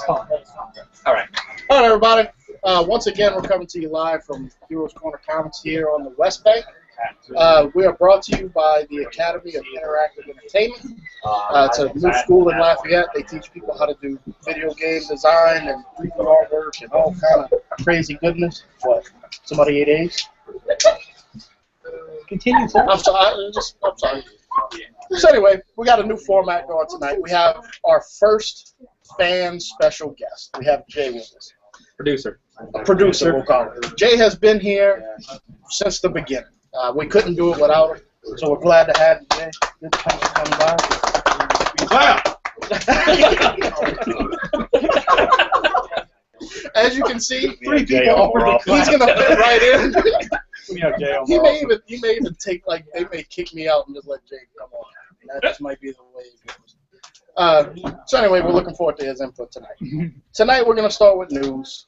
All right, everybody. Once again, we're coming to you live from Heroes Corner Comics here on the West Bank. We are brought to you by the Academy of Interactive Entertainment. It's a new school in Lafayette. They teach people how to do video game design and 3D artwork and all kind of crazy goodness. What? Somebody ate eggs? Continue. I'm sorry. I'm sorry. So anyway, we got a new format going tonight. We have our first fan special guest. We have Jay with us. Producer. A producer, we'll call it. Jay has been here since the beginning. We couldn't do it without him, so we're glad to have you, Jay. Good time to come by. Wow! As you can see, three people offered the class. He's gonna fit right in. He may even take, like, they may kick me out and just let Jay come on. That just might be the way it goes. So anyway, we're looking forward to his input tonight. Tonight we're going to start with news.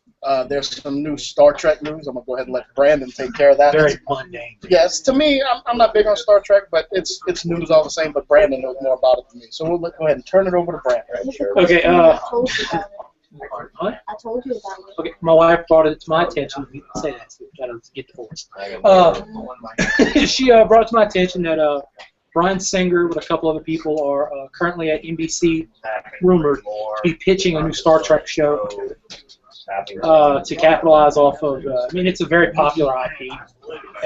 There's some new Star Trek news. I'm going to go ahead and let Brandon take care of that. Very mundane. Yes, to me, I'm not big on Star Trek, but it's news all the same, but Brandon knows more about it than me. So we'll go ahead and turn it over to Brandon. Okay, What? I told you about it. Okay, my wife brought it to my attention. We can say that, so we gotta get divorced. She brought it to my attention that Bryan Singer with a couple other people are currently at NBC, rumored to be pitching a new Star Trek show to capitalize off of. I mean, it's a very popular IP,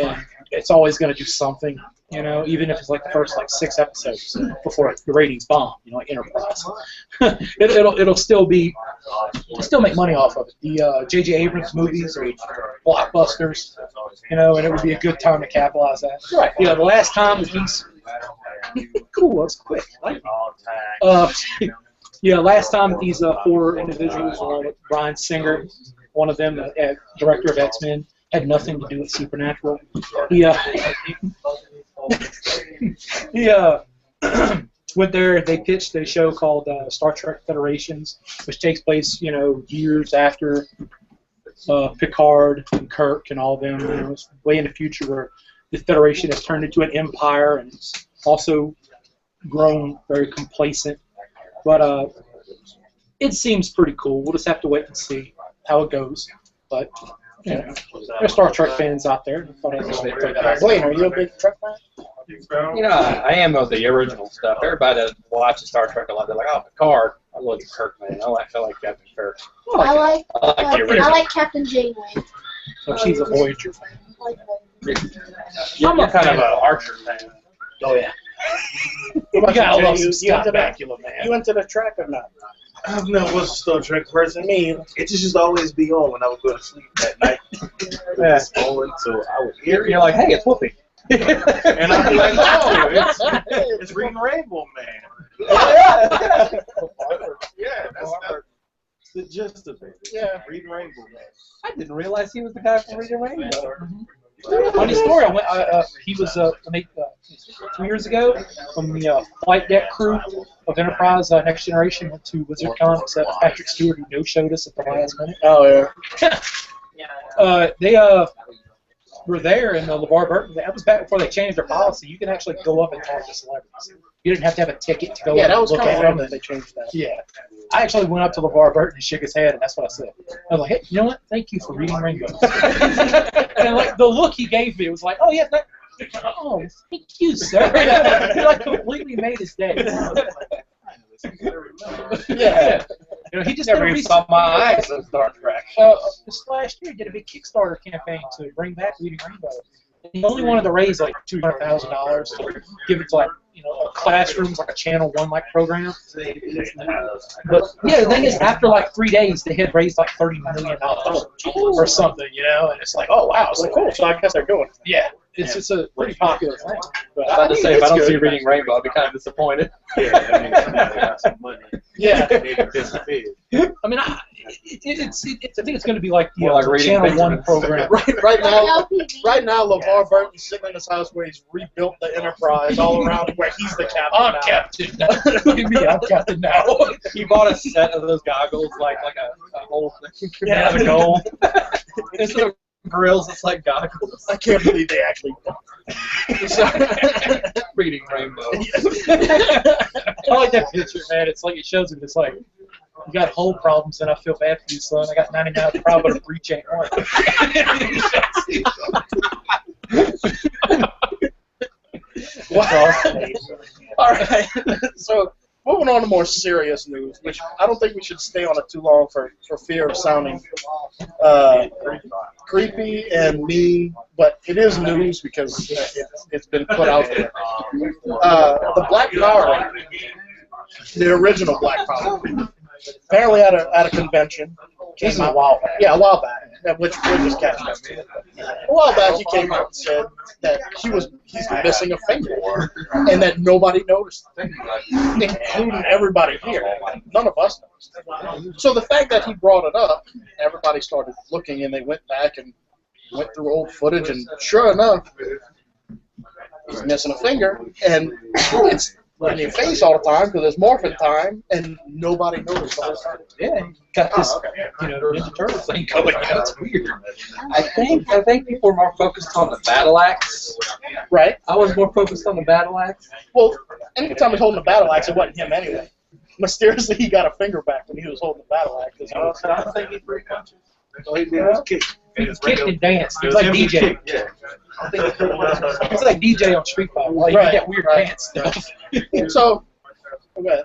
and it's always going to do something. You know, even if it's like the first 6 episodes before the ratings bomb, like Enterprise, it'll still make money off of it. The J.J. Abrams movies are blockbusters, and it would be a good time to capitalize that. Right. The last time that these cool, that was quick. Last time that these 4 individuals, along with Bryan Singer, one of them, director of X-Men, had nothing to do with Supernatural. Went there. They pitched a show called Star Trek Federations, which takes place, years after Picard and Kirk and all of them. It's way in the future where the Federation has turned into an empire and it's also grown very complacent. But it seems pretty cool. We'll just have to wait and see how it goes. But there's Star Trek fans out there. Blaine, are you a big Trek fan? I am of the original stuff. Everybody that watches Star Trek a lot, they're like, oh, Picard. I love Kirk, man. I like Captain Kirk. I like Captain Janeway. So she's a Voyager fan. I'm a kind of an Archer fan. Oh, yeah. You into the Trek or not? I've never was a Star Trek person. It just used to always be on when I would go to sleep at night. It's on, so I would hear it. You're like, hey, it's Whoopi. And I'd be like, no, it's Reading Rainbow Man. Yeah, that's the gist of it. Yeah, Reading Rainbow Man. I didn't realize he was the guy from Reading Rainbow. Funny story. He was 2 years ago from the flight deck crew of Enterprise Next Generation went to WizardCon, except Patrick Stewart who no-showed us at the last minute. Oh yeah. They were there in LeVar Burton. That was back before they changed their policy. You can actually go up and talk to celebrities. You didn't have to have a ticket to go up and look at them. Yeah, that was kind of that they changed that. Yeah. I actually went up to LeVar Burton and shook his head, and that's what I said. I was like, hey, you know what? Thank you for reading Rainbow. And the look he gave me was like, oh, yeah, oh, thank you, sir. It completely made his day. Yeah. He just never even saw my eyes in Star Trek. This last year, he did a big Kickstarter campaign to bring back Reading Rainbow. He only wanted to raise $200,000 to give it to classrooms, like a Channel 1 program. But yeah, the thing is, after 3 days, they had raised $30 million or something, and it's like, oh wow, it's cool. So I guess they're doing it. Yeah, it's a pretty popular thing. But I was about to say, if I don't see Reading Rainbow, I'll be kind of disappointed. Yeah. I mean, I think it's going to be like the Channel 1 program. Right now, LeVar Burton's sitting in his house where he's rebuilt the Enterprise all around where he's the captain. I'm captain. Look at me, I'm captain now. He bought a set of those goggles, like a whole thing. Yeah, the gold. Instead of grills, it's like goggles. I can't believe they actually Reading Rainbow. I like that picture, man. It's like it shows him. It's like You got whole problems, and I feel bad for you, son. I got 99 problems, but breach ain't one. All right. So moving on to more serious news, which I don't think we should stay on it too long for fear of sounding creepy and mean, but it is news because it's been put out there. The Black Power, the original Black Power, apparently at a convention. This is a while back. Yeah, a while back, which we're just catching up to. A while back, he came out and said that he's missing a finger, and that nobody noticed, including everybody here. None of us noticed. So the fact that he brought it up, everybody started looking, and they went back and went through old footage, and sure enough, he's missing a finger, and it's in your face all the time because it's morphin' time, and nobody noticed all the time. Yeah, you got this, Ninja Turtle thing going on. It's weird. I think people are more focused on the battle axe. Right? I was more focused on the battle axe. Well, anytime he's holding a battle axe, it wasn't him anyway. Mysteriously, he got a finger back when he was holding the battle axe. I don't think he's pretty conscious. So he did his kick. He's kicked and danced. He's like DJ. Yeah. He's like DJ on Street Fighter. Like, Right, you get weird right. dance stuff. So, okay.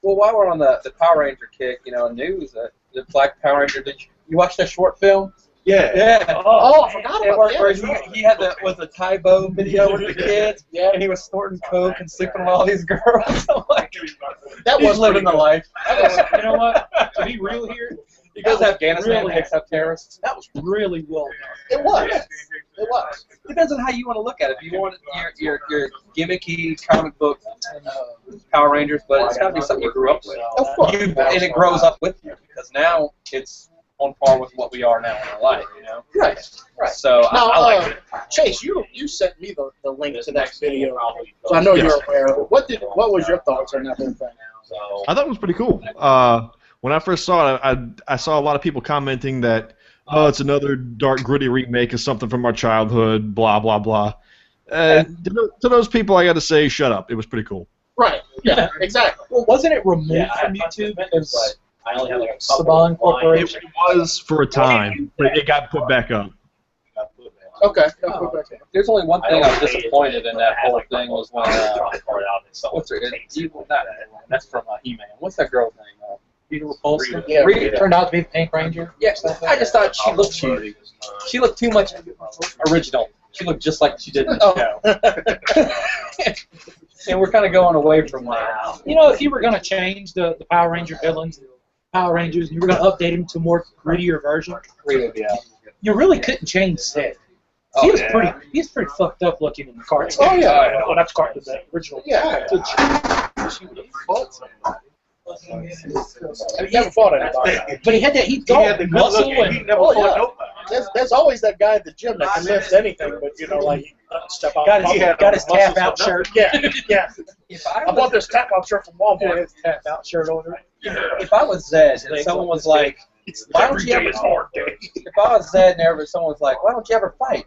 Well, while we're on the Power Ranger kick, news, the Black Power Ranger, did you watch that short film? Yeah. Yeah. Oh, I forgot about Where that. he had the Tybo video with the kids, Yeah. and he was snorting coke and sleeping with all these girls. I'm like, That he's was living the life. You know what? To be real here, He goes to Afghanistan really- and picks up terrorists. that was really well done. It was. It was. Depends on how you want to look at it. If you want your gimmicky comic book Power Rangers, but it's got to be something you grew up with. Of course. And it grows up with you, because now it's on par with what we are now in our life, Right. Right. So Now, I like it. Chase, you sent me the link to that video, so I know you're aware of it. What was your thoughts on that whole thing? I thought it was pretty cool. When I first saw it, I saw a lot of people commenting that, oh, it's another dark, gritty remake of something from our childhood, blah, blah, blah. To those people, I got to say, shut up. It was pretty cool. Right. Yeah. Exactly. Well, wasn't it removed from YouTube because Saban Corporation? It was for a time, but it got put back up. Okay. There's only one thing I was disappointed in that whole thing was when what's her? That's from He-Man. What's that girl's name? Peter Repulsa. Yeah. It turned out to be the Pink Ranger. Yeah, I just thought she looked cheesy. She looked too much original. She looked just like she did in the show. And we're kind of going away from that. You know, if you were going to change the Power Ranger villains, Power Rangers, and you were going to update them to a more grittier version, you really couldn't change Zed. He's pretty fucked up looking in the cartoon. Oh, yeah. Well, that's cartoon, the original. Yeah. He never fought anybody. But he had that, he had the good muscle looking. and He never Oh, fought yeah. nobody. There's always that guy at the gym that can lift anything, but like step out. got his tap out shirt. Yeah. If I bought this tap out shirt from Walmart. His tap out shirt over. If I was Zed and someone was like, why don't you ever? If I was Zed and someone was like, why don't you ever fight?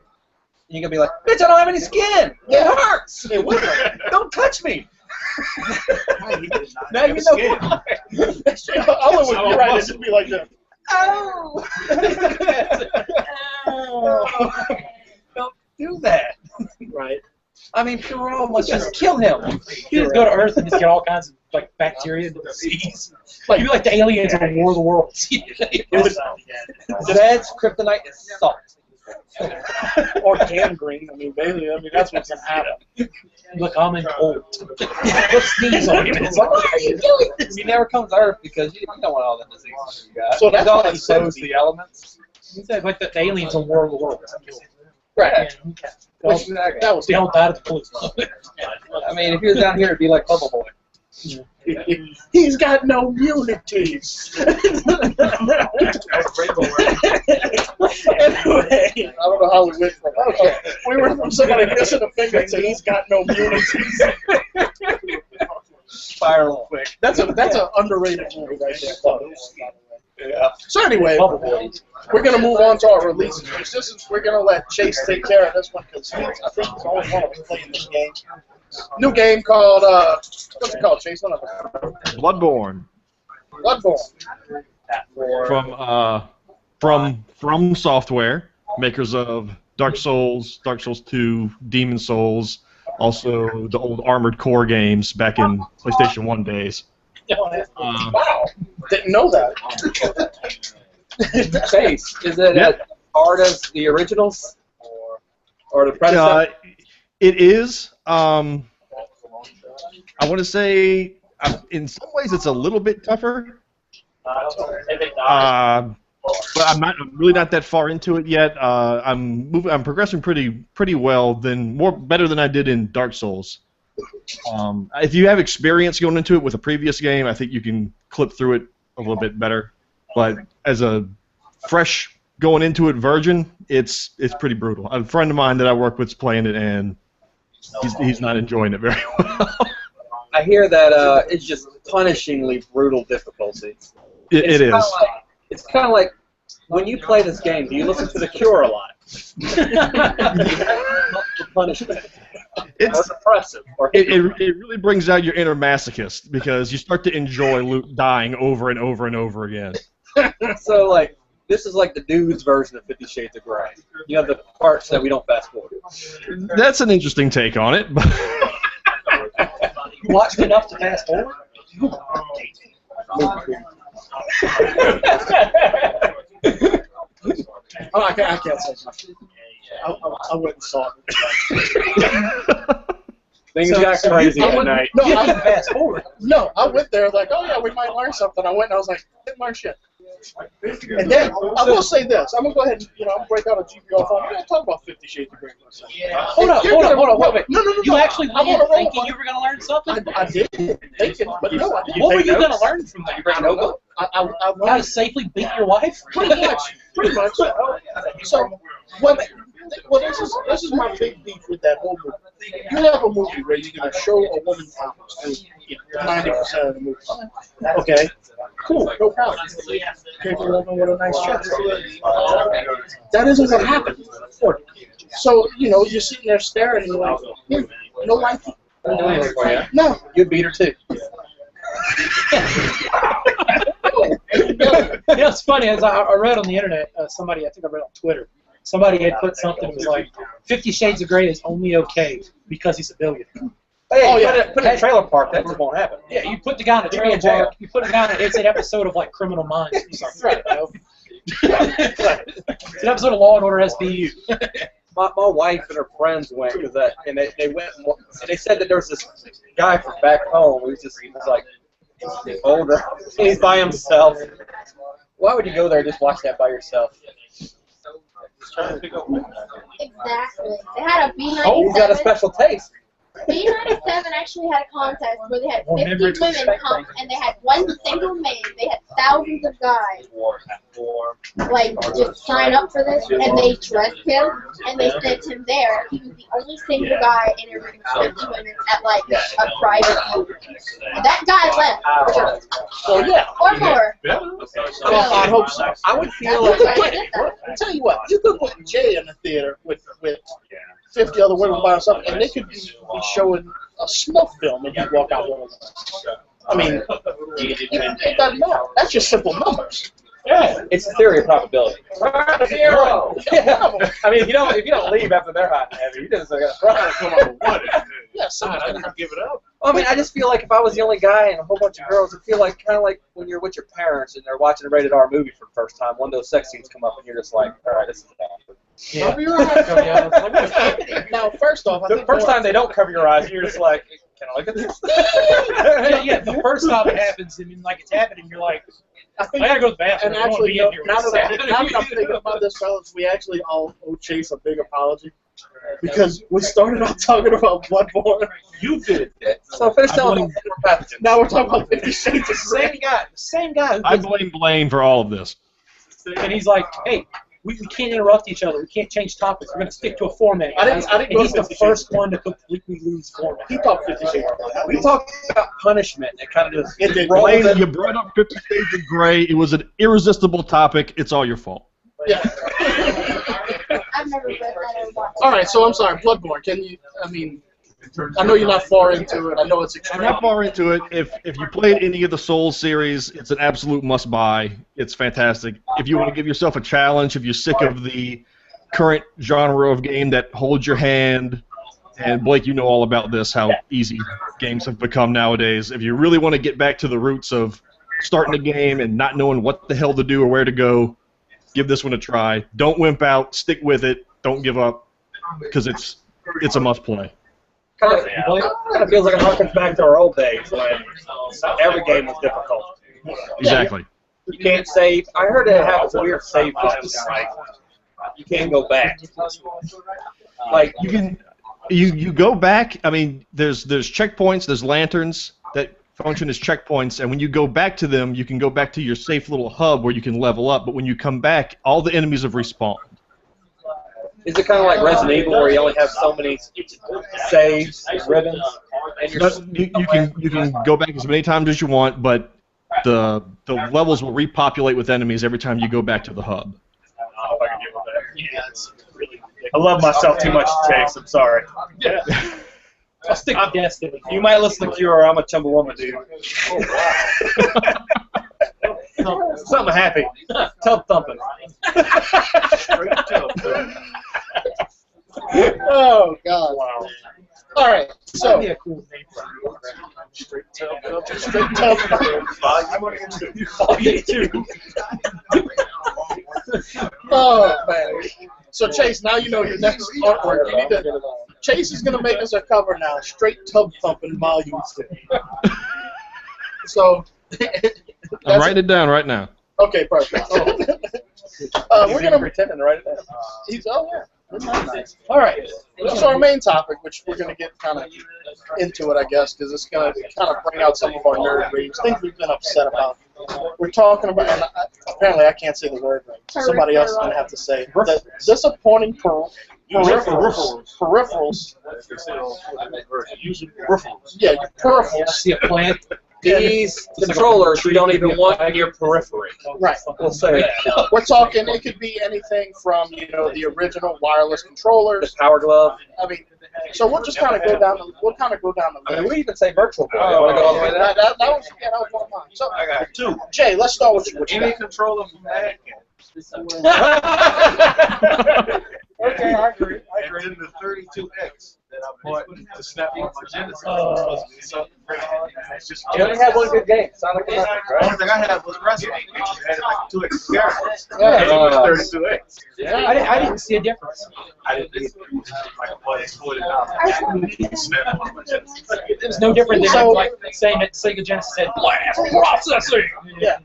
And you're gonna be like, bitch, I don't have any skin. It hurts. It would. Don't touch me. Now you know. All it would be right is to be like this. Oh. Don't do that. Right. I mean, Perot must just kill him. He just go to Earth and just get all kinds of like bacteria and disease. Like you'd be like the aliens in War of the Worlds. Zed's kryptonite is salt. Or gangrene. I mean, basically, that's what's gonna happen. Look, I'm in cold. Let's sneeze on him. It's like, why are you doing this? He never comes to Earth because you don't want all that disease you got. So that's all why he said the elements. He said like the aliens in War of the Worlds. Right. Which, That was they all died at the police. I mean, if he was down here, it'd be like Bubble Boy. He's got no immunity. Anyway, I don't know how we went from okay. We were from somebody missing a finger to he's got no immunity. Fire a little quick. That's an underrated movie right there. Yeah. So anyway, we're gonna move on to our releases. We're gonna let Chase take care of this one because I think he's always one of us playing this game. New game called what's it called, Chase? Bloodborne. Bloodborne. From Software, makers of Dark Souls, Dark Souls 2, Demon Souls, also the old Armored Core games back in PlayStation 1 days. Wow, didn't know that. Chase, is it as hard as the originals or the predecessor? It is. I want to say, in some ways, it's a little bit tougher. But I'm really not that far into it yet. I'm progressing pretty well, better than I did in Dark Souls. If you have experience going into it with a previous game, I think you can clip through it a little bit better. But as a fresh going into it virgin, it's pretty brutal. A friend of mine that I work with is playing it, and he's not enjoying it very well. I hear that it's just punishingly brutal difficulty. It is. It's kind of like when you play this game, do you listen to The Cure a lot? The punishment. It's oppressive. It really brings out your inner masochist because you start to enjoy dying over and over and over again. So, like, this is like the dude's version of 50 Shades of Grey. You have the parts that we don't fast forward. That's an interesting take on it. You watched enough to fast forward? I can't say something. I went and saw it. Things got crazy that night. No, I didn't fast forward. No, I went there like, oh yeah, we might learn something. I went and I was like, didn't learn shit. And then I will say this: I'm gonna go ahead and I'm gonna break out a GBR phone. We're gonna talk about 50 Shades of Grey for a second. Yeah. Hold on, wait. No. You actually went in thinking you were gonna learn something? I did thinking, but no, I didn't. What were you gonna learn from that? I don't know. I learned How to safely beat your wife? Pretty much. So, well, this is my big beef with that whole movie. You have a movie where you're going to show a woman problems, 90% of the movie. Okay, cool, no problem. Take a woman with a nice chest. That isn't what happened. So, you're sitting there staring and you're like, no wifey. No. You beat her too. It's funny, as I read on the internet, I think I read on Twitter, somebody had put something that was like, 50 Shades of Grey is only okay because he's a billionaire. Hey, put in a trailer park, that just won't happen. Yeah, you put the guy in a trailer park, you put a guy in it's an episode of like Criminal Minds or something. It's an episode of Law and Order SVU. My wife and her friends went and they went and they said that there was this guy from back home who was like older. He's by himself. Why would you go there and just watch that by yourself? Exactly. They had a B97. Oh, you got a special taste. B97 actually had a contest where they had 50 women come and they had one single man. They had thousands of guys just sign up for this, and they dressed him and they sent him there. He was the only single guy in a room with 50 women at a private movie. And that guy left. So yeah. Or more. Well, I hope so. I would feel like I'll tell you what, you could put Jay in the theater with 50 other women by himself, and they could be showing a snuff film, and he'd walk out with them. I mean, it doesn't matter. That's just simple numbers. Yeah, it's a theory of probability. Zero. Yeah. I mean, if you don't leave after they're hot and heavy, you just got to try to come up with one. Yeah, someone's gonna have to give it up. Well, I mean, I just feel like if I was the only guy and a whole bunch of girls, I feel like kind of like when you're with your parents and they're watching a rated R movie for the first time. One of those sex scenes come up and you're just like, all right, this is bad. Yeah. Cover your eyes. Now, first off, the first time they don't cover your eyes, you're just like, can I look at this? Yeah, the first time it happens, it's happening, you're like, I gotta go to the bathroom. And actually, now that I'm thinking about this, fellas, we actually all owe Chase a big apology. Because we started off talking about Bloodborne. You did it. So finish telling me. Now we're talking about 50 Shades of Grey. Same guy. I blame Blaine for all of this. And he's like, hey, we can't interrupt each other. We can't change topics. We're going to stick to a format. I didn't and he's the first one to completely lose format. He talked 50 Shades of Grey. We talked about punishment. It kind of just Blaine, you brought up 50 Shades of Grey. It was an irresistible topic. It's all your fault. Yeah. I've never read that or watched. All right, so I'm sorry, Bloodborne. Can you? I mean, I know you're not far into it. I know it's extreme. I'm not far into it. If you played any of the Souls series, it's an absolute must-buy. It's fantastic. If you want to give yourself a challenge, if you're sick of the current genre of game that holds your hand, and Blake, you know all about this, how easy games have become nowadays. If you really want to get back to the roots of starting a game and not knowing what the hell to do or where to go, give this one a try. Don't wimp out. Stick with it. Don't give up, because it's a must-play. Kind of feels like it harkens back to our old days when every game was difficult. Exactly. You can't save. I heard it has a weird save system. Like you can't go back. Like you can. You go back. I mean, there's checkpoints. There's lanterns that function as checkpoints, and when you go back to them, you can go back to your safe little hub where you can level up. But when you come back, all the enemies have respawned. Is it kind of like Resident Evil where you only have so many saves, ribbons? And you can go back as many times as you want, but the levels will repopulate with enemies every time you go back to the hub. Yeah, it's really ridiculous. I love myself too much to Chase. I'm sorry. Yeah. I'll stick to Destiny. You might listen to Cure. I'm a Chumbawamba dude. Something happy. Tub thumping. Oh God! Wow. All right, so That'd be a cool name for straight tub. Oh man! So Chase, now you know your next artwork. You need to. Chase is gonna make us a cover now. Straight tub thumping volume 2. So. I'm writing it down right now. Okay, perfect. We're gonna pretending to write it down. Nice. All right. So our main topic, which we're gonna get kind of into it, I guess, because it's gonna kind of bring out some of our nerd rage, things we've been upset about. We're talking about, and apparently I can't say the word right. Somebody else is gonna have to say it. The disappointing peripherals. Yeah, your peripherals. See a plant. These controllers you don't even want in your periphery. Right. We'll say that. We're talking. It could be anything from the original wireless controllers. The Power Glove. I mean, so we'll just kind of go down. We'll kind of go down the list. I mean, we even say Virtual Boy. You want to go all the way there? That was one of mine. So I got 2. Jay, let's start with you. What you Any got? controller from that. Okay, I agree. And then the 32X that I bought to snap on my Genesis. Supposed to be something great. It's just You only have one good game. Sonic the Hedgehog, the only thing I had was Resident. It just had like 2X characters. Yeah. And it was 32X. I didn't see a difference. I didn't need like $40. Snap on my Genesis. It's no different than like saying that Sega Genesis had blast processing. Yeah.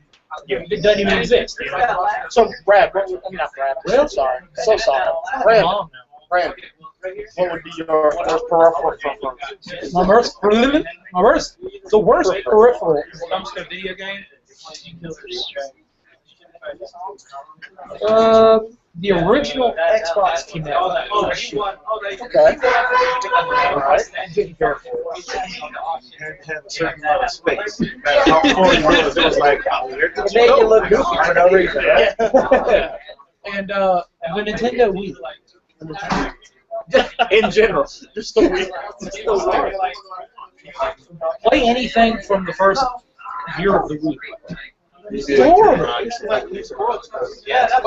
It doesn't even exist. So Brad, I'm not Brad. I'm so sorry. So sorry. Brad, what would be your first peripheral preference? My worst, the worst peripheral when it comes to a video game. The original Xbox Kinect. Okay. Had a certain amount of space. No matter how far you was, it was like, It made you look goofy for no reason. And the Nintendo Wii. In general. Just the Wii. Play anything from the first year of the Wii. It's horrible.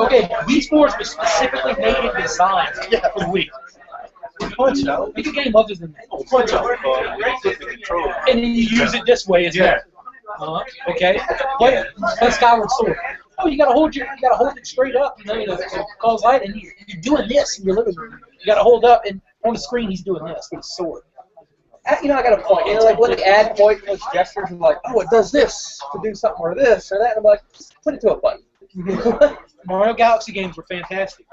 Okay, Wii Sports was specifically made and designed for the Wii. Make a game other than that. And then you use it this way as well. Okay. Play Skyward Sword. Oh, you gotta hold it straight up, to cause light, and you're doing this in your living room. You gotta hold up, and on the screen he's doing this with his sword. I got a point. Like when they add pointless gestures, and like, oh, it does this to do something, or this, or that. And I'm like, put it to a button. Mario Galaxy games were fantastic.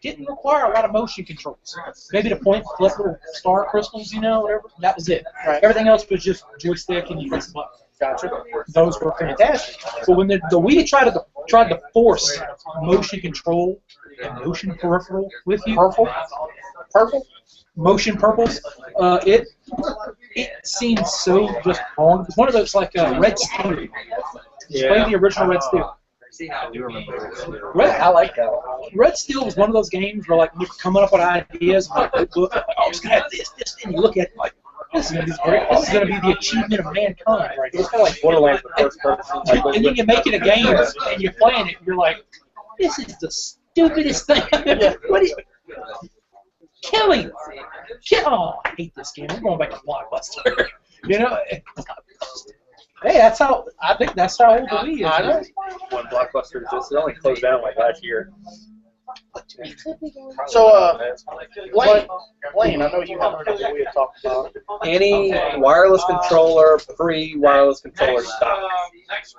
Didn't require a lot of motion controls. Maybe to point, flip little star crystals, whatever. That was it. Right. Everything else was just joystick and you press the button. Gotcha. Those were fantastic. But when the Wii tried to force motion control and motion peripheral with you, purple, motion purples, it seemed so just wrong. It's one of those like Red Steel. Play the original Red Steel. I do remember I like that. Red Steel was one of those games where like you're coming up with ideas, like, look, I'm just gonna have this, and you look at it like, This is gonna be great. This is gonna be the achievement of mankind, right here. It's kind of like Borderlands for first person. And then you make it a game, and you're playing it, and you're like, this is the stupidest thing. What is killing? Oh, I hate this game. I'm going back to Blockbuster. You know. Hey, that's how I think that's how old the Wii is. I know. When Blockbuster just it only closed down like last year. So, Blaine, I know you haven't heard what we had talked about. Any wireless controller, pre-wireless controller stock.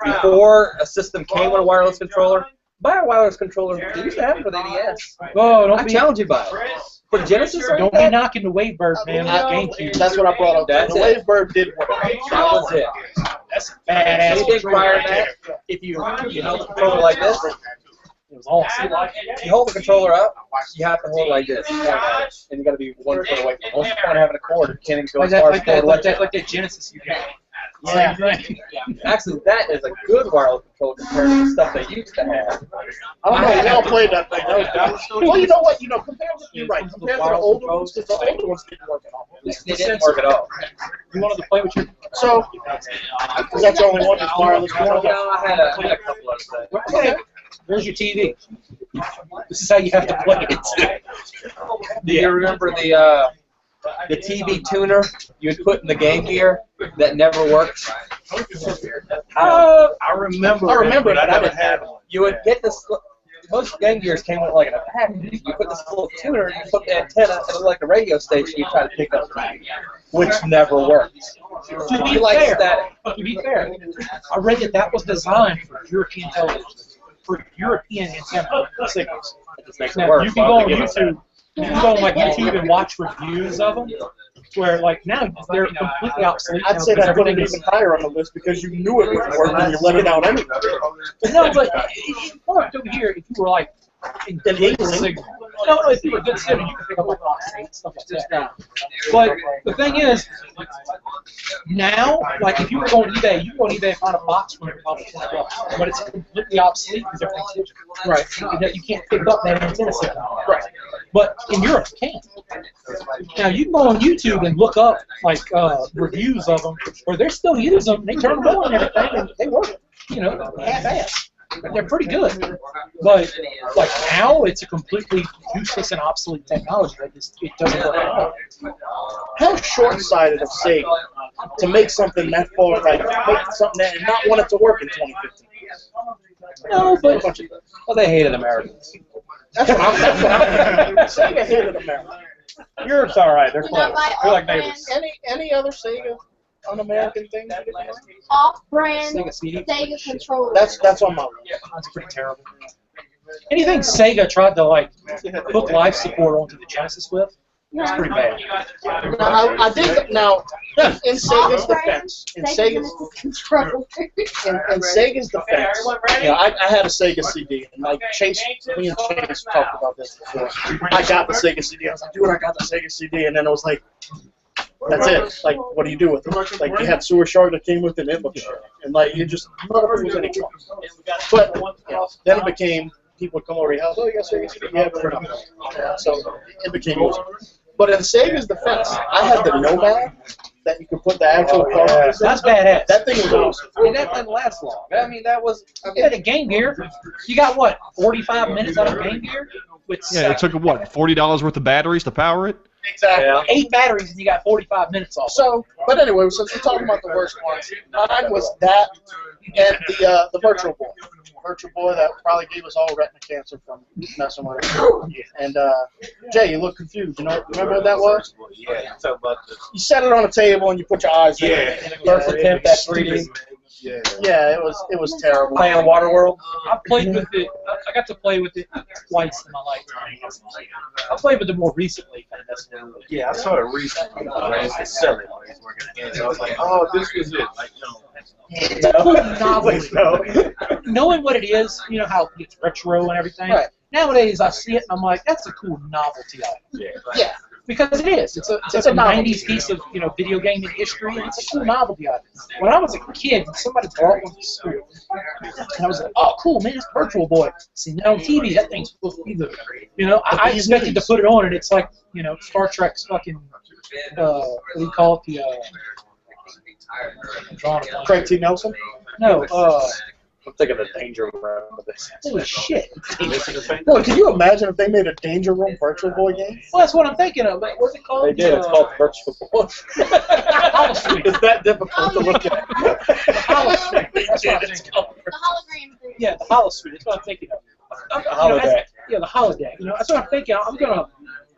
Before a system came with a wireless controller, buy a wireless controller. They used to have it for the NES. Oh, I challenge you by it. For Genesis, don't be knocking the Wavebird, man. GameCube. That's what I brought up. That's the Wavebird did work. That was it. That's badass. Anything prior to that, if you held the controller like this, it was awesome. you hold the controller up, you have to hold it like this, and you got to be 1 foot away from it. What's the point of having a cord? It can't even go as far as forward like that Genesis you got. Yeah. Actually, that is a good wireless controller compared to the stuff they used to have. I don't know. We all played that thing. Well, you know what? You know, compared to you're right. Compared to the older ones, because the older ones didn't work at all. They didn't work at all. You wanted to play with your So, is that the only one that's wireless? No, I had a couple of things. okay. There's your TV. This is how you have to play it. Do you remember the TV tuner you would put in the Game Gear that never worked? I remember it, but I never had one. You would get this. Most Game Gears came with like in a package. You put this little tuner, you put the antenna, and it was like a radio station. You try to pick up, which never worked. To be fair, I read that was designed for European television, for European antenna signals. Now, you can go on YouTube. You can go on like YouTube and watch reviews of them, where like now they're completely obsolete. I'd say that put it even higher on the list because you knew it would work and you let it out anyway. No, but it worked over here if you were like in good signal. No, if you were good signal, you could pick up like box and stuff like that. But the thing is, now, like if you were going to eBay, you can go on eBay and find a box for probably $20, but it's completely obsolete because everything's digital. Right. You can't pick up that antenna signal. Right. But in Europe, you can. Now you can go on YouTube and look up like reviews of them, where they're still using them. They turn them on and everything, and they work. You know, half-assed. They're pretty good. But like now, it's a completely useless and obsolete technology. It doesn't work at all. How short-sighted of Sega to make something that far, like make something that and not want it to work in 2015. No, but well, they hated Americans. That's what I'm Sega hated America. Europe's all right. They're close. They're like neighbors. Any other Sega un-American thing? Off-brand Sega Sega controller. That's on my list. That's pretty terrible. Anything Sega tried to like hook life support onto the Genesis with, it's pretty bad. Now, I did now in Sega's defense. In Sega's defense, you know, I had a Sega CD, and like Chase, me and Chase talked about this before. I got the Sega CD. I was like, dude, I got the Sega CD, and then it was like, that's it. Like, what do you do with it? Like, you had Sewer Shark that came with it, and it looked sharp. And like, you just none of it was any trouble. But you know, then it became people would come over to your house. Oh, you got Sega CD? Yeah, but we're not. So it became easy. But in Sega's defense, I had the Nomad that you could put the actual cartridges in. That's badass. That thing was awesome. I mean, that didn't last long. I mean, that was. You had a Game Gear. You got what? 45 minutes out of Game Gear. Yeah, it took what, $40 worth of batteries to power it? Exactly. Yeah. 8 batteries and you got 45 minutes off. So, but anyway, since we're talking about the worst ones, mine was that and the Virtual Boy. Virtual Boy that probably gave us all retina cancer from messing with it. And Jay, you look confused. You know, remember what that was? Yeah, so about the You set it on a table and you put your eyes in it. And it first attempt at 3D. yeah. Yeah, it was terrible. Playing on Waterworld. I played with it. I got to play with it twice in my lifetime. I played with it more recently. And that's when Yeah, I saw it recently. I used to sell it while he was working again. So I was like, oh, this was it. Like, no. it's a cool novelty. No. Knowing what it is, you know how it's retro and everything. Right. Nowadays, I see it and I'm like, that's a cool novelty item. Yeah. Yeah. Because it is. It's a 90s piece of video gaming history, and it's a cool novelty item. When I was a kid, somebody brought one to school, and I was like, oh, cool, man, it's Virtual Boy. Seen that on TV. That thing's supposed to be the, I expected to put it on, and it's like, Star Trek's fucking, what do you call it? Craig T. Nelson? No, I'm thinking of the Danger Room of this. holy shit. Well, can you imagine if they made a Danger Room Virtual Boy game? Well, that's what I'm thinking of. What's it called? They did. It's called Virtual Boy. Holosuite. It's that difficult to look at. Holosuite. That's what I'm thinking of. The hologram thing. Yeah, the holosuite. That's what I'm thinking of. Holodeck. Yeah, the holodeck. That's what I'm thinking. I'm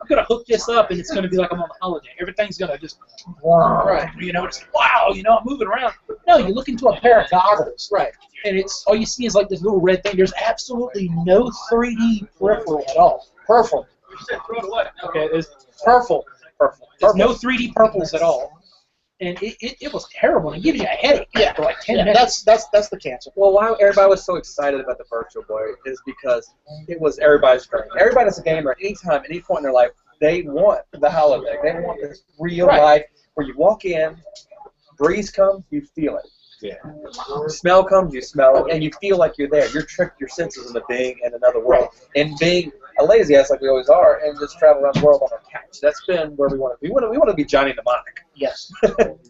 gonna hook this up, and it's gonna be like I'm on the holodeck. Everything's gonna just, Right. it's wow, I'm moving around. No, you look into a pair of goggles, Right. and it's all you see is like this little red thing. There's absolutely no 3D peripheral at all. Purple. Okay, there's Purple. there's no 3D purples at all, and it was terrible. It gives you a headache for like 10 minutes. That's the cancer. Well, why everybody was so excited about the Virtual Boy is because it was everybody's dream. Everybody that's a gamer, anytime, any point in their life, they want the holodeck. They want this real life where you walk in, breeze comes, you feel it. Yeah. Smell comes, you smell it, and you feel like you're there. You're tricked your senses into being in another world. And being a lazy ass like we always are, and just travel around the world on our couch. That's been where we want to be. We want to be Johnny Mnemonic. Yes.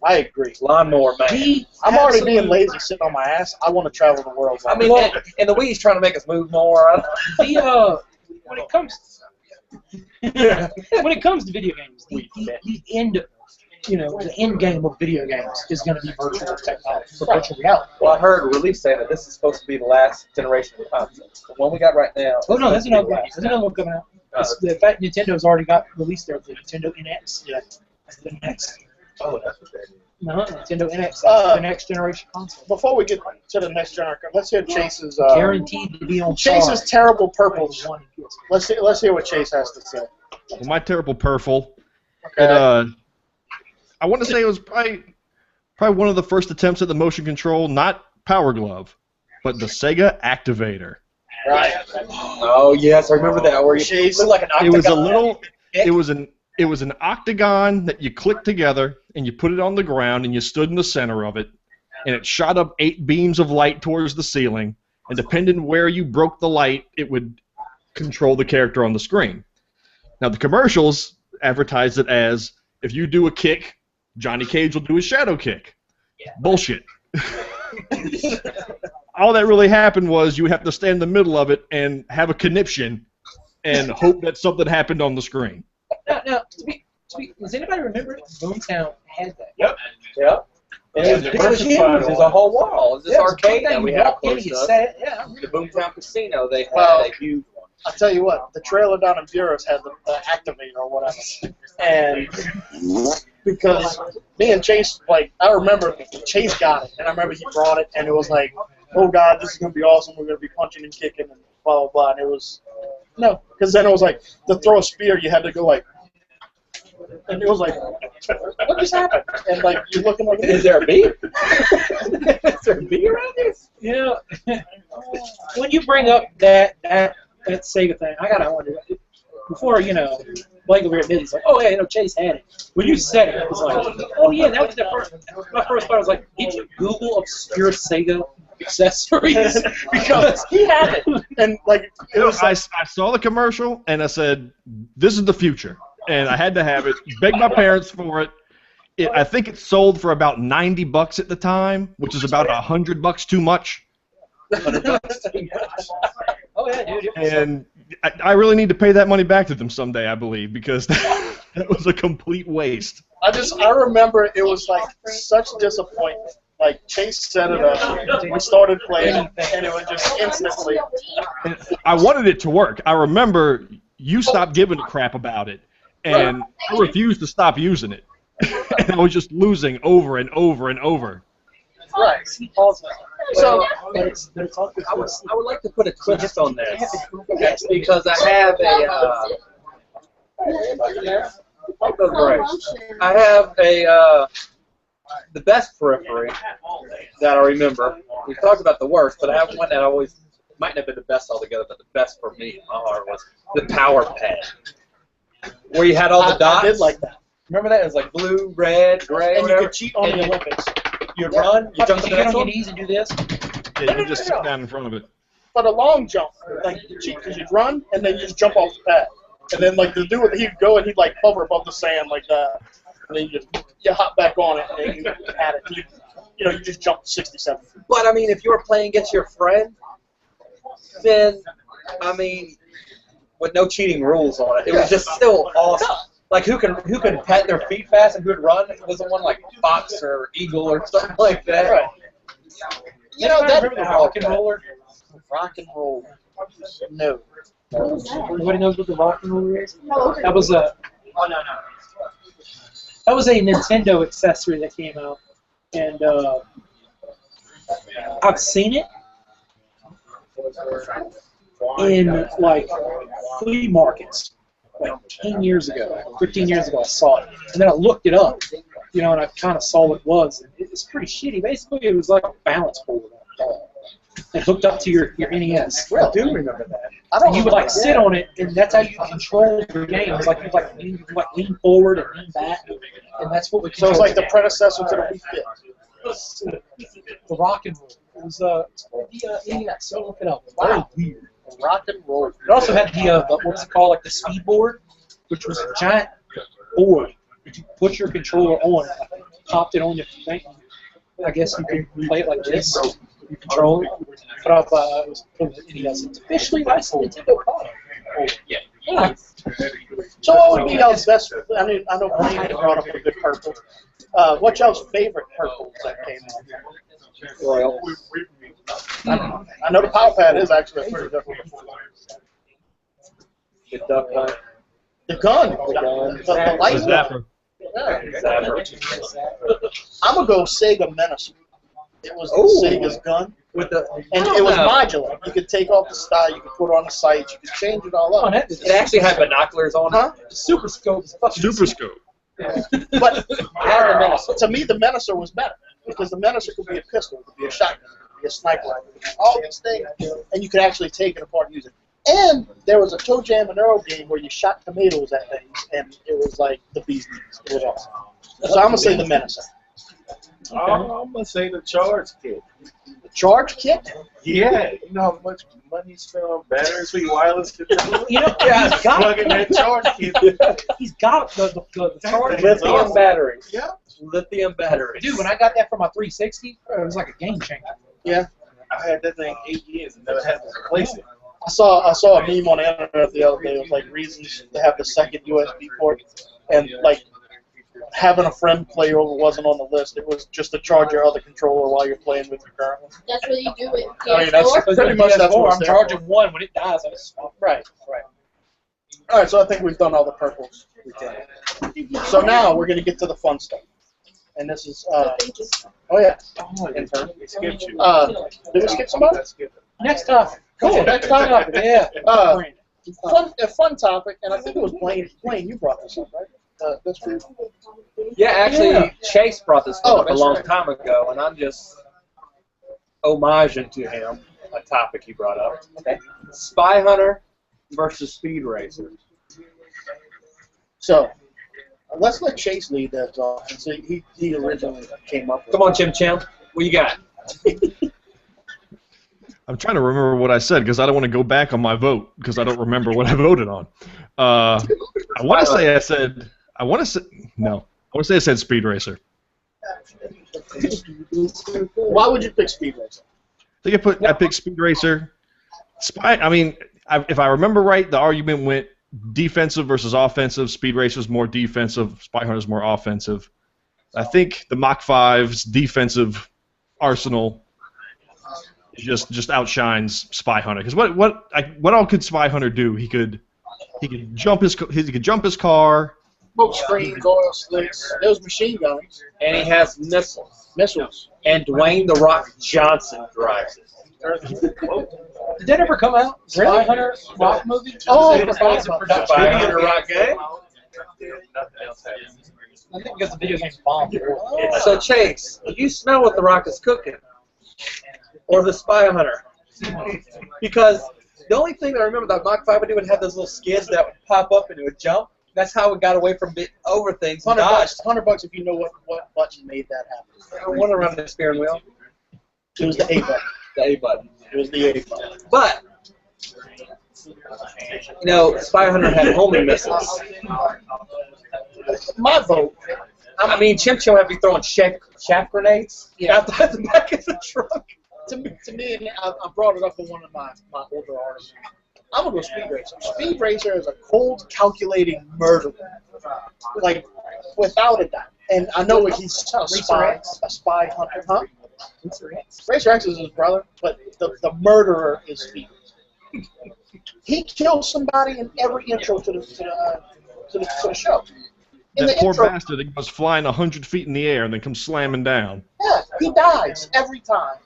I agree. Lawnmower man. I'm already being lazy sitting on my ass. I want to travel the world. I mean, and the Wii's trying to make us move more. When it comes to video games, the end. The end game of video games is going to be virtual technology, virtual reality. Well, I heard a release saying that this is supposed to be the last generation of consoles. The one we got right now. Oh no, that's another one. There's another one coming out. The fact Nintendo's already got released the Nintendo NX. Yeah. The next. Oh, that's what that is. No, Nintendo NX. The next generation console. Before we get to the next generation, let's hear Chase's. Guaranteed to be on Chase's terrible purples. Let's hear what Chase has to say. Well, my terrible purple. Okay. I want to say it was probably one of the first attempts at the motion control, not Power Glove, but the Sega Activator. Right. Oh yes, I remember that. Where you looked like an octagon. It was an octagon that you clicked together and you put it on the ground and you stood in the center of it, and it shot up 8 beams of light towards the ceiling, and depending where you broke the light, it would control the character on the screen. Now the commercials advertised it as, if you do a kick, Johnny Cage will do his shadow kick. Yeah. Bullshit. All that really happened was you would have to stand in the middle of it and have a conniption and hope that something happened on the screen. Now, does anybody remember it? Boomtown had that. Yep. And it was huge. There's a whole wall. It's this arcade that we have close to us. The Boomtown Casino, they had a huge one. I'll tell you what, the trailer down in Bureau's had the Activator or whatever. And because me and Chase, I remember Chase got it, and I remember he brought it, and it was like, oh God, this is going to be awesome, we're going to be punching and kicking and blah, blah, blah. And it was, no, because then it was like, to throw a spear, you had to go and it was like, what just happened? And you're looking like, is there a bee? Is there a bee around here? When you bring up that Sega thing, I gotta wonder, before Blake over here admitted, he's like, oh yeah, Chase had it. When you said it, it was like, oh yeah, that was the first. My first thought was like, did you Google obscure Sega accessories? Because he had it, and it was. I saw the commercial and I said, this is the future, and I had to have it. Begged my parents for it. I think it sold for about $90 at the time, which is about $100 too much. Oh yeah, dude. And I really need to pay that money back to them someday, I believe, because that was a complete waste. I remember it was such disappointment. Chase set it up, we started playing, and it was just instantly. I wanted it to work. I remember you stopped giving a crap about it, and I refused to stop using it. And I was just losing over and over and over. Right. So, I would like to put a twist on this because I have the best periphery that I remember. We talked about the worst, but I have one that always might not have been the best altogether, but the best for me in my heart was the power pad. Where you had all the dots. I did like that. Remember that? It was like blue, red, gray, and whatever. you could cheat on the Olympics. You'd run, you jump You to the get next on your one. knees and do this. Yeah, you just sit down in front of it. For the long jump, like you cheat because you'd run and then you just jump off the pad. And then like the dude, he'd go and he'd like hover above the sand like that. And then you hop back on it and you had it. You just jump 67 feet. But I mean, if you were playing against your friend, then I mean, with no cheating rules on it, it was just still awesome. Like who could pat their feet fast and who would run? Was the one like fox or eagle or something like that? Right. That Remember the rock and roller? rock and roll. No. Everybody knows what the rock and roller is? No. That was a Nintendo accessory that came out, and I've seen it in like flea markets, like 10 years ago, 15 years ago. I saw it, and then I looked it up, and I kind of saw what it was. And it was pretty shitty. Basically, it was like a balance board. It hooked up to your NES. Really? I do remember that. And you would like sit on it, and that's how you control your game. It's like you lean forward and lean back, and that's what we. So it's like the predecessor to the Wii Fit. The rock and roll. It was the NES. So look it up. Wow. Weird. Rock and roll. It also had the what was it called, like the speed board, which was a giant board that you put your controller on, like, popped it on your thing. I guess you could play it like this. You control it. Put up. It was from the NES. It's officially licensed Nintendo product. Yeah. So what would be y'all's best? I mean, I know Blaine brought up a good purple. What's y'all's favorite purples that came out? Royal. I know the Power Pad is actually a pretty good one. The duck hunt. The gun. The light Zapper. I'm gonna go Sega Menacer. It was Ooh. Sega's gun, With the and it was modular. You could take off the style, you could put it on the sights, you could change it all up. it actually had binoculars on it. Huh? Super scope is fucking Super Scope. But to me, the Menacer was better because the Menacer could be a pistol, it could be a shotgun, it could be a sniper rifle, it could be all these things, and you could actually take it apart and use it. And there was a Toe Jam and Earl game where you shot tomatoes at things, and it was like the bee's knees. It was awesome. So I'm gonna say the Menacer. I'm gonna say the charge kit. The Charge Kit. Yeah, you know how much money you spend on batteries for your wireless controller? Yeah, he's got Plug in that charge kit. He's got the charger. Lithium batteries. Yeah. Lithium batteries. Dude, when I got that for my 360, it was like a game changer. Yeah. I had that thing 8 years and never had to replace it. I saw a meme on the internet the other day. It was like reasons to have the second USB port, and like having a friend play over wasn't on the list. It was just to charge your other controller while you're playing with your current one. That's what you do with I mean, that's PS4. pretty much that's what I'm charging one. When it dies, I just swap. Right. All right, so I think we've done all the purples we can. So now we're gonna get to the fun stuff, and this is oh yeah. Intern. We skipped you. Did we skip somebody? Let's skip it. Next topic. Cool. Next topic. Yeah. A fun topic, and I think it was Blaine. You brought this up, right? That's true. Yeah, actually, Yeah. Chase brought this Oh, up a that's long right. time ago, and I'm just homaging to him a topic he brought up. Okay. Spy Hunter versus Speed Racer. So let's let Chase lead that off. So he originally came up with. Come on, Chim Chim. What you got? I'm trying to remember what I said because I don't want to go back on my vote because I don't remember what I voted on. I want to say I want to say I said Speed Racer. Why would you pick Speed Racer? I picked Speed Racer. If I remember right, the argument went defensive versus offensive. Speed Racer's more defensive. Spy Hunter's more offensive. I think the Mach 5's defensive arsenal just outshines Spy Hunter. Because what all could Spy Hunter do? He could jump his car. Smoke screens, oil slicks, those machine guns, And he has missiles. missiles. And Dwayne The Rock Johnson drives it. Did that ever come out? Spy Hunter rock movie? Oh, I forgot it's a about production. Spy that. Hunter rock game? I think because the video game's bombed. So, Chase, you smell what The Rock is cooking. Or the Spy Hunter. Because the only thing I remember that Mach 5 would do would have those little skids that would pop up and it would jump. That's how we got away from over things. $100 if you know what button made that happen. One around the steering wheel. It was the A button. The A button. It was the A button. But you know, Spy Hunter had homing missiles. My vote. I mean, Chimp would have to be throwing shaft grenades out the back of the truck. To me, and I brought it up in one of my older articles. I'm gonna go Speed Racer. Speed Racer is a cold, calculating murderer, like without a doubt. And I know he's a spy hunter, huh? Racer X is his brother, but the murderer is Speed Racer. He kills somebody in every intro to the show. That poor bastard that goes flying 100 feet in the air and then comes slamming down. Yeah, he dies every time.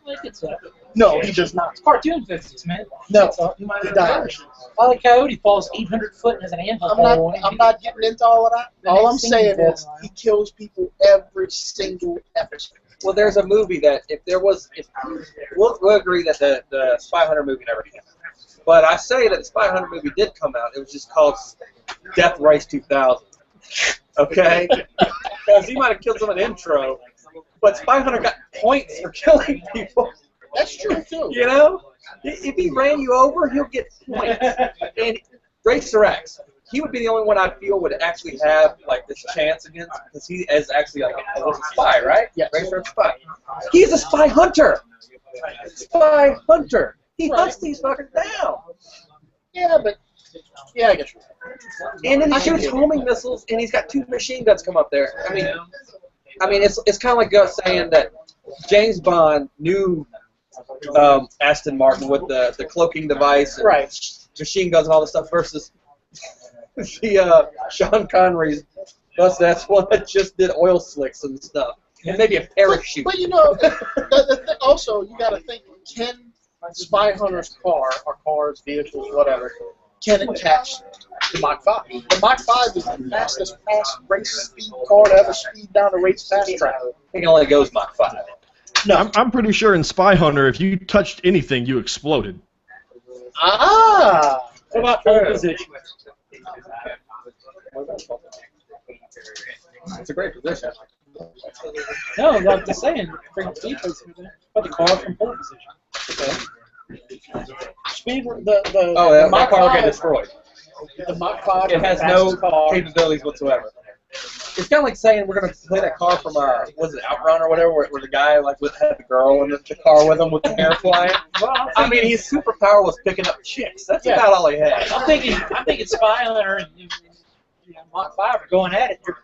No, he does not. It's cartoon physics, man. No, he dies. Wile E. Coyote falls 800 foot and has an anvil. I'm not getting into all of that. All I'm saying is he kills people every single episode. Well, there's a movie that we'll agree that the Spy Hunter movie never came out. But I say that the Spy Hunter movie did come out. It was just called Death Race 2000. Okay? Because he might have killed someone in the intro, but Spy Hunter got points for killing people. That's true, too. You know? If he ran you over, he'll get points. And Racer X, he would be the only one I feel would actually have like this chance against, because he is actually like a spy, right? Yeah. Racer X spy. He's a spy hunter. Spy hunter. He hunts these fuckers down. Yeah, but I guess you're right. And then he shoots homing missiles, and he's got 2 machine guns come up there. I mean, it's kind of like us saying that James Bond knew Aston Martin with the cloaking device, and machine guns, and all this stuff, versus the Sean Connery's. Plus, that's one that just did oil slicks and stuff, and maybe a parachute. But you know, also you got to think: can Spy Hunter's car, or cars, vehicles, whatever, can it catch the Mach 5? The Mach 5 is the fastest race speed car to ever speed down a race fast track. I think it only goes Mach 5. No, I'm pretty sure in Spy Hunter, if you touched anything, you exploded. Ah! What about pole position? It's a great position. No, I'm just saying, bring up speed position. But the car from pole position. Okay. Speed, the that Mach car will 5, get destroyed. The Mach 5 It has no capabilities whatsoever. It's kind of like saying we're going to play that car from, was it Outrun or whatever, where the guy like had the girl in the car with him with the hair flying. Well, I mean, his superpower was picking up chicks. That's about all he had. I'm thinking Spy Hunter and Mach 5 are going at it. You're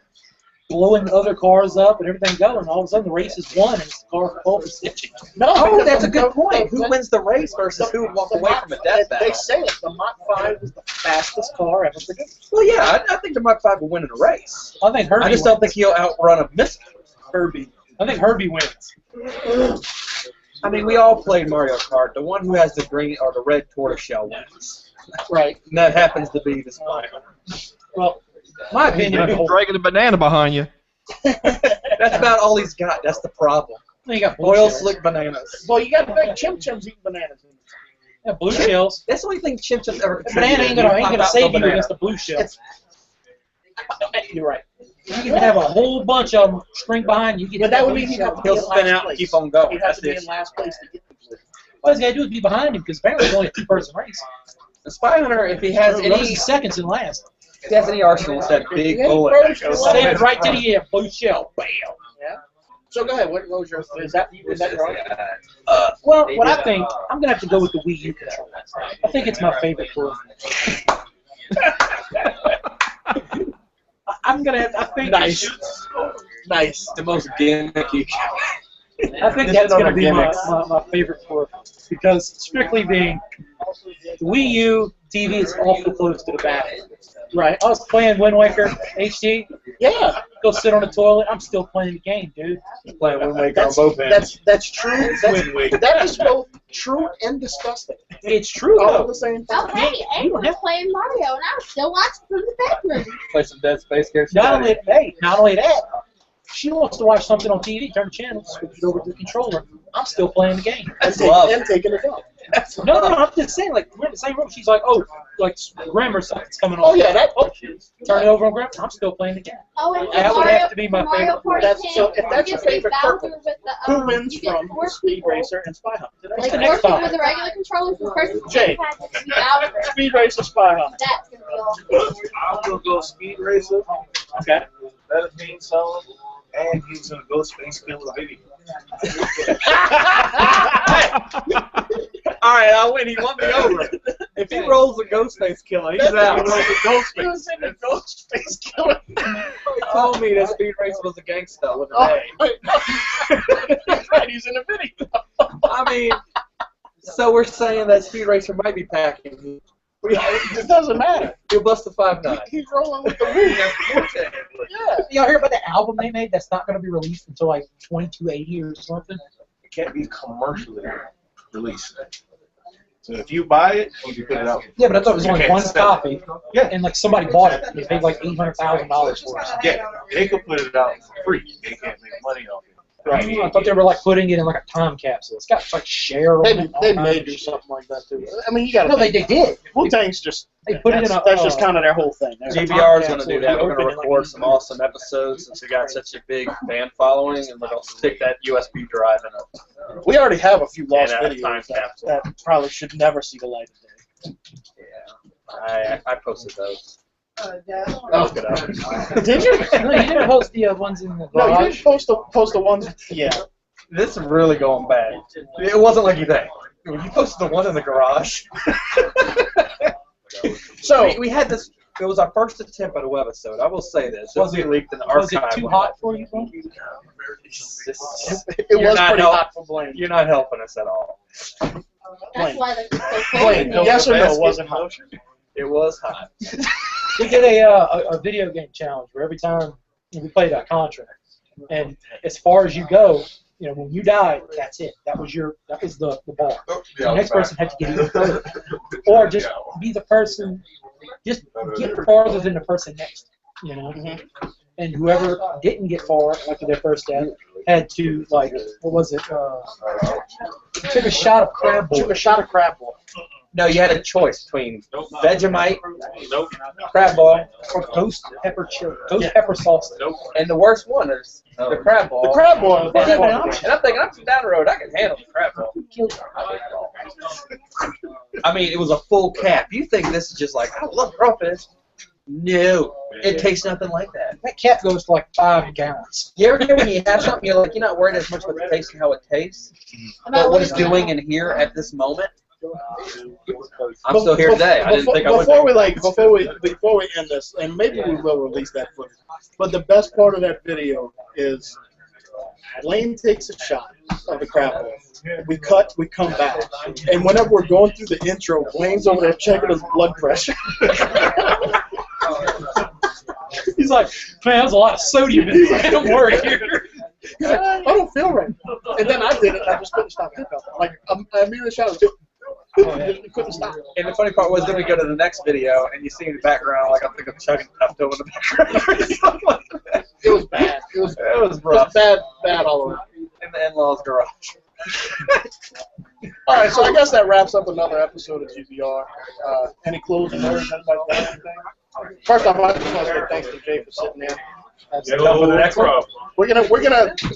blowing other cars up and everything going. All of a sudden, the race is won and it's the car for pole position. No, that's a good point. Who wins the race versus who would walk away from a death battle? They say it. The Mach 5 is the fastest car ever produced. Well, yeah, I think the Mach 5 will win in a race. I think Herbie. I just don't think he'll outrun a missile. Herbie. I think Herbie wins. I mean, we all played Mario Kart. The one who has the green or the red tortoiseshell wins. Right. And that happens to be the Spy Hunter. Well, my opinion. He's dragging a banana behind you. That's about all he's got. That's the problem. You got oil slick bananas. Well, you got to think Chim Chim's eating bananas. Yeah, blue shells. That's the only thing Chim Chim's ever. Banana ain't gonna save you against the blue shell. You're right. You can have a whole bunch of them string behind you. But that would mean he'll spin out and keep on going. He'd have to be in last place to get the blue. All he's got to do is be behind him, because apparently it's only a 2-person race. The Spy Hunter, if he has any seconds in last. If he has any arsenal, it's that big bullet. Stand right to the air, blue shell, bam. Yeah. So go ahead. What was your? Is that your? Well, what I think, I'm gonna have to go with the Wii U controller. I think it's my favorite for. I'm gonna have. I think. Nice. The most gimmicky. I think that's gonna be my favorite for, because strictly being the Wii U TV is awful close to the back. Right. I was playing Wind Waker HD. Yeah. Go sit on the toilet. I'm still playing the game, dude. Playing Wind Waker on both ends. That's true. That is both true and disgusting. It's true. All at the same time. Oh, hey, Amy was playing Mario, and I was still watching from the bedroom. Play some Dead Space characters. Not only that, She wants to watch something on TV, turn the channel, switch it over to the controller. I'm still playing the game. And taking a dump. No, I'm just saying, like, we're in the same room. She's like, oh, like, grammar something's coming on. Oh, yeah, that. Turn it over on grammar. I'm still playing the game. Oh, and That would have to be my favorite. So if that's your favorite purple, who wins from Speed Racer and Spy Hunter? What's Like the next working topic? with a regular controller for the person Jay. has to be out. Speed Racer, Spy Hunter. That's gonna be awesome. I'm gonna go Speed Racer. Okay. Better theme song, and he's gonna go Space Killer video. All right, I win. He won me over. If he rolls a Ghostface Killer, he's out. He was in the Ghostface Killer. He told me that Speed Racer was a gangster with an A. He's in the video. I mean, so we're saying that Speed Racer might be packing. It doesn't matter. He'll bust a 5'9". He's rolling with the wind. Yeah. Y'all hear about the album they made that's not going to be released until like 2280 or something? It can't be commercially released. So if you buy it, you can put it out. Yeah, but I thought it was You only can't one sell it. copy. Yeah. And like somebody bought it. They paid like $800,000 for it. Yeah, they could put it out for free. They can't make money off it. I thought they were like putting it in like a time capsule. It's got like share on it. They may do something like that too. I mean, you got to. No, they did. Wu-Tang's just. They put it in a. That's just kind of their whole thing. There's a GBR is time going to do capsule. that. We're going to record some awesome episodes since we got such a big fan following, and we're going to stick that USB drive in it. We already have a few lost And a videos time that, capsule. that probably should never see the light of day. Yeah, I posted those. Oh, Look it up. did you? No, you didn't post the ones in the No, you garage. didn't post the ones. Yeah. This is really going bad. It wasn't like you think. When you posted the one in the garage. So we had this. It was our first attempt at a webisode. I will say this. It was leaked in the Was archive. it too hot for you? Bro? it You're was not pretty help- hot for Blaine. You're not helping us at all. That's why they're so Blaine, cold. yes or no? Was it hot? It was hot. We did a video game challenge where every time we played a contract, and as far as you go, you know, when you died, that's it. That was the bar. The next person had to get even further, or just be the person, just get farther than the person next. You know, and whoever didn't get far after their first death had to like, what was it? Took a shot of crab ball. Took a shot of crab ball. No, you had a choice between Vegemite, crab ball, Or ghost pepper chili, ghost pepper sauce. and the worst one is the crab ball. The crab ball. That's even an And option. I'm thinking, I'm from down the road, I can handle the crab ball. I mean, it was a full cap. You think this is just like, I love crawfish. No, it tastes nothing like that. That cap goes to like 5 gallons. You ever get when you have something, you're like, you're not worried as much about the taste and how it tastes, but what it's doing in here at this moment? I'm still here today. I didn't think I would. Before we end this, and maybe we will release that footage. But the best part of that video is Blaine takes a shot of the crab ball. We cut, we come back, and whenever we're going through the intro, Blaine's over there checking his blood pressure. He's like, man, there's a lot of sodium in this. Don't worry here. He's like, I don't feel right. And then I did it, and I just couldn't stop thinking. Like, I immediately shot it. Couldn't stop. And the funny part was then we go to the next video and you see in the background, like I think I'm chugging Pepto in the background or something like that. It was bad. It was rough. bad all around. In the in-laws' garage. All right, so I guess that wraps up another episode of GBR. Any closing words? Anybody got anything? First off, I just want to say thanks to Jay for sitting there. Get over the next problem. We're gonna do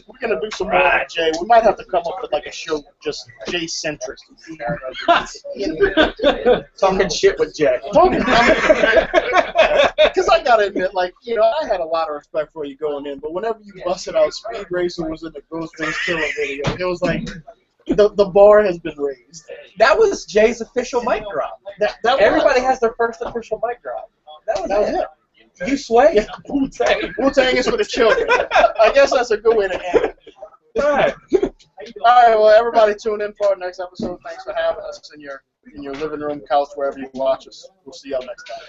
some more with Jay. We might have to come up with like a show just Jay centric. Talking shit with Jay. Because I gotta admit, like, you know, I had a lot of respect for you going in, but whenever you busted out Speed Racer was in the Ghostface Killer video, it was like the bar has been raised. That was Jay's official mic drop. Everybody has their first official mic drop. That was it. You sway? Yeah, Wu-Tang is for the children. I guess that's a good way to end it. All right. All right, well, everybody tune in for our next episode. Thanks for having us in your living room, couch, wherever you watch us. We'll see y'all next time.